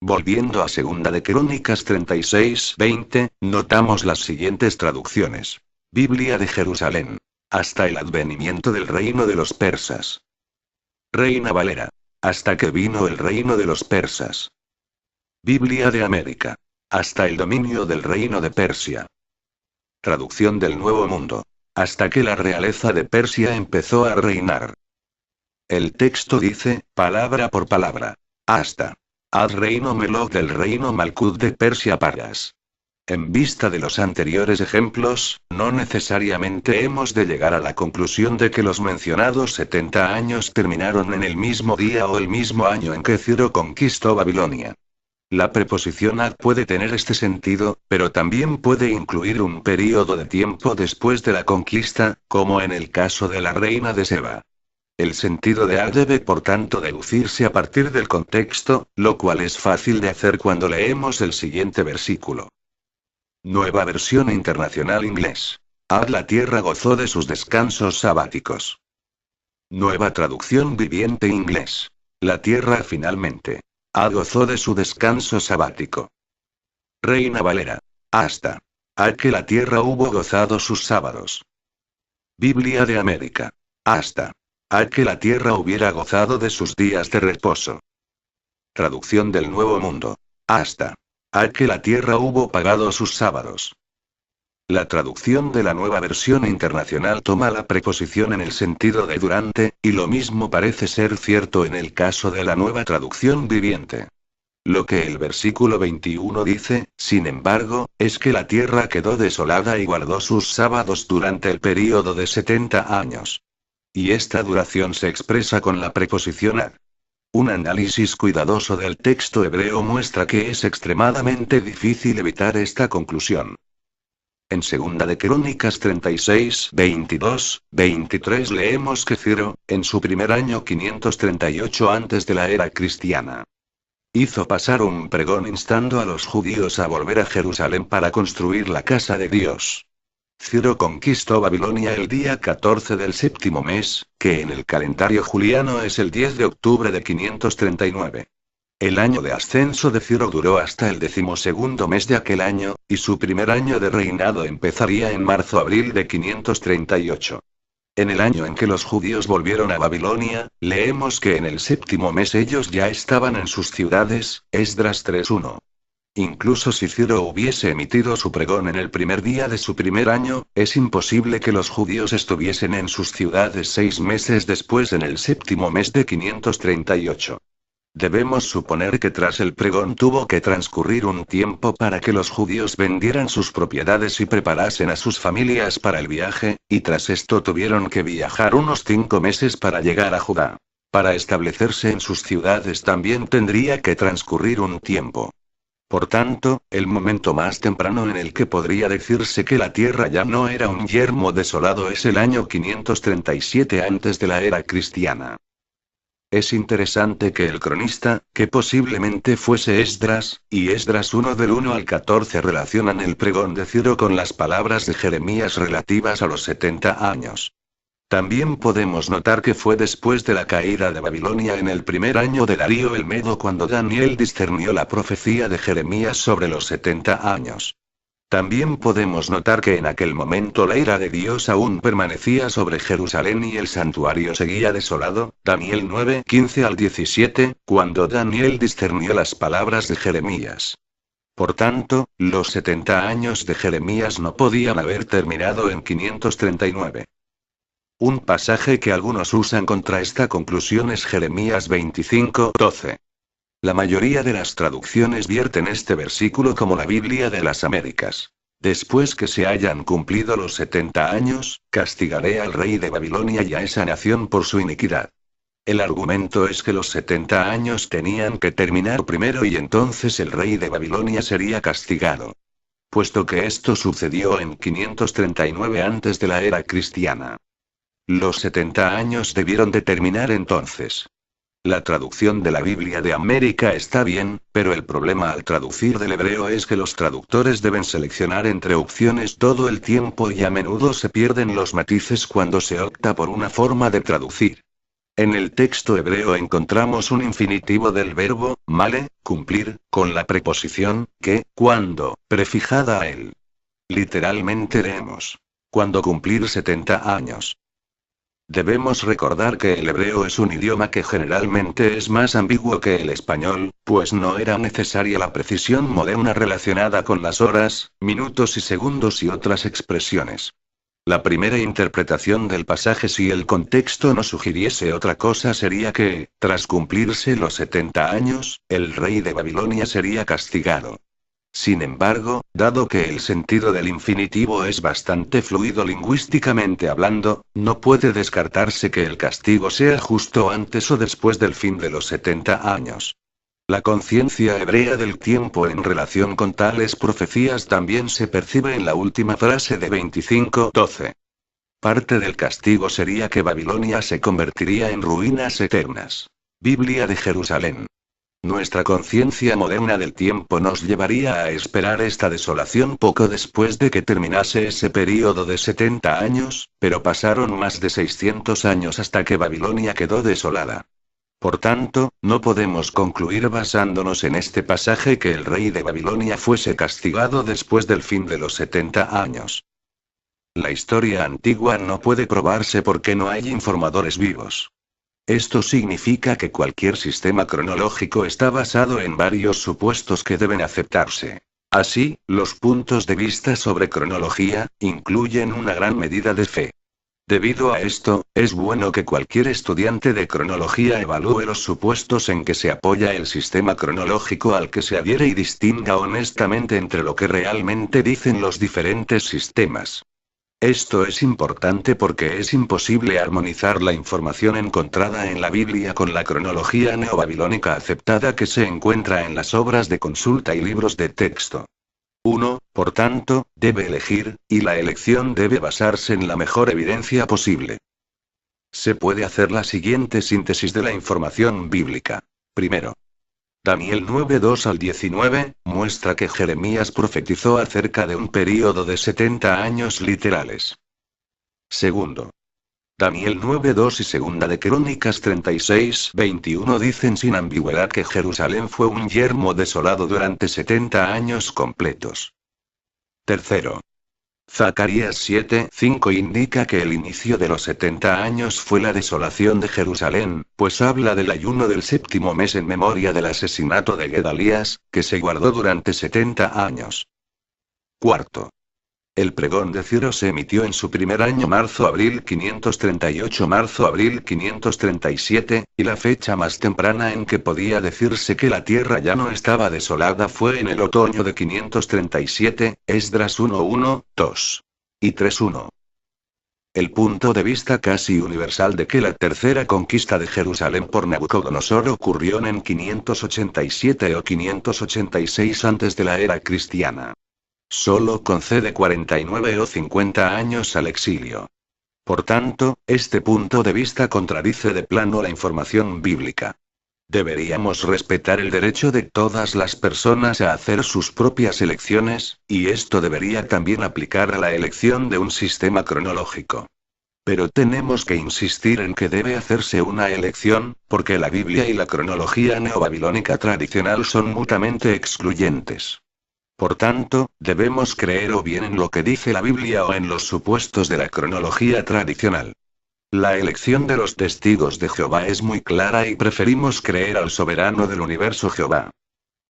Volviendo a Segunda de Crónicas 36:20, notamos las siguientes traducciones. Biblia de Jerusalén. Hasta el advenimiento del reino de los persas. Reina Valera. Hasta que vino el reino de los persas. Biblia de América. Hasta el dominio del reino de Persia. Traducción del Nuevo Mundo. Hasta que la realeza de Persia empezó a reinar. El texto dice, palabra por palabra. Hasta. Ad reino Melok del reino Malkut de Persia Paras. En vista de los anteriores ejemplos, no necesariamente hemos de llegar a la conclusión de que los mencionados 70 años terminaron en el mismo día o el mismo año en que Ciro conquistó Babilonia. La preposición ad puede tener este sentido, pero también puede incluir un período de tiempo después de la conquista, como en el caso de la reina de Seba. El sentido de ad debe por tanto deducirse a partir del contexto, lo cual es fácil de hacer cuando leemos el siguiente versículo. Nueva versión internacional inglés. Ad la tierra gozó de sus descansos sabáticos. Nueva traducción viviente inglés. La tierra finalmente. Ad gozó de su descanso sabático. Reina Valera. Hasta. A que la tierra hubo gozado sus sábados. Biblia de América. Hasta. A que la tierra hubiera gozado de sus días de reposo. Traducción del Nuevo Mundo. Hasta. A que la tierra hubo pagado sus sábados. La traducción de la Nueva Versión Internacional toma la preposición en el sentido de durante, y lo mismo parece ser cierto en el caso de la Nueva Traducción Viviente. Lo que el versículo 21 dice, sin embargo, es que la tierra quedó desolada y guardó sus sábados durante el período de 70 años. Y esta duración se expresa con la preposición ad. Un análisis cuidadoso del texto hebreo muestra que es extremadamente difícil evitar esta conclusión. En Segunda de Crónicas 36, 22, 23 leemos que Ciro, en su primer año 538 antes de la era cristiana, hizo pasar un pregón instando a los judíos a volver a Jerusalén para construir la casa de Dios. Ciro conquistó Babilonia el día 14 del séptimo mes, que en el calendario juliano es el 10 de octubre de 539. El año de ascenso de Ciro duró hasta el 12º mes de aquel año, y su primer año de reinado empezaría en marzo-abril de 538. En el año en que los judíos volvieron a Babilonia, leemos que en el séptimo mes ellos ya estaban en sus ciudades, Esdras 3:1. Incluso si Ciro hubiese emitido su pregón en el primer día de su primer año, es imposible que los judíos estuviesen en sus ciudades 6 meses después en el séptimo mes de 538. Debemos suponer que tras el pregón tuvo que transcurrir un tiempo para que los judíos vendieran sus propiedades y preparasen a sus familias para el viaje, y tras esto tuvieron que viajar unos 5 meses para llegar a Judá. Para establecerse en sus ciudades también tendría que transcurrir un tiempo. Por tanto, el momento más temprano en el que podría decirse que la tierra ya no era un yermo desolado es el año 537 antes de la era cristiana. Es interesante que el cronista, que posiblemente fuese Esdras, y Esdras 1 del 1 al 14 relacionan el pregón de Ciro con las palabras de Jeremías relativas a los 70 años. También podemos notar que fue después de la caída de Babilonia en el primer año de Darío el Medo cuando Daniel discernió la profecía de Jeremías sobre los 70 años. También podemos notar que en aquel momento la ira de Dios aún permanecía sobre Jerusalén y el santuario seguía desolado, Daniel 9, 15 al 17, cuando Daniel discernió las palabras de Jeremías. Por tanto, los 70 años de Jeremías no podían haber terminado en 539. Un pasaje que algunos usan contra esta conclusión es Jeremías 25, 12. La mayoría de las traducciones vierten este versículo como la Biblia de las Américas. Después que se hayan cumplido los 70 años, castigaré al rey de Babilonia y a esa nación por su iniquidad. El argumento es que los 70 años tenían que terminar primero y entonces el rey de Babilonia sería castigado. Puesto que esto sucedió en 539 antes de la era cristiana. Los 70 años debieron de terminar entonces. La traducción de la Biblia de América está bien, pero el problema al traducir del hebreo es que los traductores deben seleccionar entre opciones todo el tiempo y a menudo se pierden los matices cuando se opta por una forma de traducir. En el texto hebreo encontramos un infinitivo del verbo, male, cumplir, con la preposición, que, cuando, prefijada a él. Literalmente leemos, cuando cumplir 70 años. Debemos recordar que el hebreo es un idioma que generalmente es más ambiguo que el español, pues no era necesaria la precisión moderna relacionada con las horas, minutos y segundos y otras expresiones. La primera interpretación del pasaje, si el contexto no sugiriese otra cosa, sería que, tras cumplirse los 70 años, el rey de Babilonia sería castigado. Sin embargo, dado que el sentido del infinitivo es bastante fluido lingüísticamente hablando, no puede descartarse que el castigo sea justo antes o después del fin de los 70 años. La conciencia hebrea del tiempo en relación con tales profecías también se percibe en la última frase de 25:12. Parte del castigo sería que Babilonia se convertiría en ruinas eternas. Biblia de Jerusalén. Nuestra conciencia moderna del tiempo nos llevaría a esperar esta desolación poco después de que terminase ese período de 70 años, pero pasaron más de 600 años hasta que Babilonia quedó desolada. Por tanto, no podemos concluir basándonos en este pasaje que el rey de Babilonia fuese castigado después del fin de los 70 años. La historia antigua no puede probarse porque no hay informadores vivos. Esto significa que cualquier sistema cronológico está basado en varios supuestos que deben aceptarse. Así, los puntos de vista sobre cronología incluyen una gran medida de fe. Debido a esto, es bueno que cualquier estudiante de cronología evalúe los supuestos en que se apoya el sistema cronológico al que se adhiere y distinga honestamente entre lo que realmente dicen los diferentes sistemas. Esto es importante porque es imposible armonizar la información encontrada en la Biblia con la cronología neobabilónica aceptada que se encuentra en las obras de consulta y libros de texto. Uno, por tanto, debe elegir, y la elección debe basarse en la mejor evidencia posible. Se puede hacer la siguiente síntesis de la información bíblica. Primero, Daniel 9:2 al 19, muestra que Jeremías profetizó acerca de un período de 70 años literales. Segundo, Daniel 9:2 y segunda de Crónicas 36:21 dicen sin ambigüedad que Jerusalén fue un yermo desolado durante 70 años completos. Tercero, Zacarías 7:5 indica que el inicio de los 70 años fue la desolación de Jerusalén, pues habla del ayuno del séptimo mes en memoria del asesinato de Gedalías, que se guardó durante 70 años. Cuarto, el pregón de Ciro se emitió en su primer año marzo-abril 538-marzo-abril 537, y la fecha más temprana en que podía decirse que la tierra ya no estaba desolada fue en el otoño de 537, Esdras 1:1, 2 y 3:1. El punto de vista casi universal de que la tercera conquista de Jerusalén por Nabucodonosor ocurrió en 587 o 586 antes de la era cristiana. Solo concede 49 o 50 años al exilio. Por tanto, este punto de vista contradice de plano la información bíblica. Deberíamos respetar el derecho de todas las personas a hacer sus propias elecciones, y esto debería también aplicar a la elección de un sistema cronológico. Pero tenemos que insistir en que debe hacerse una elección, porque la Biblia y la cronología neobabilónica tradicional son mutuamente excluyentes. Por tanto, debemos creer o bien en lo que dice la Biblia o en los supuestos de la cronología tradicional. La elección de los testigos de Jehová es muy clara y preferimos creer al soberano del universo Jehová.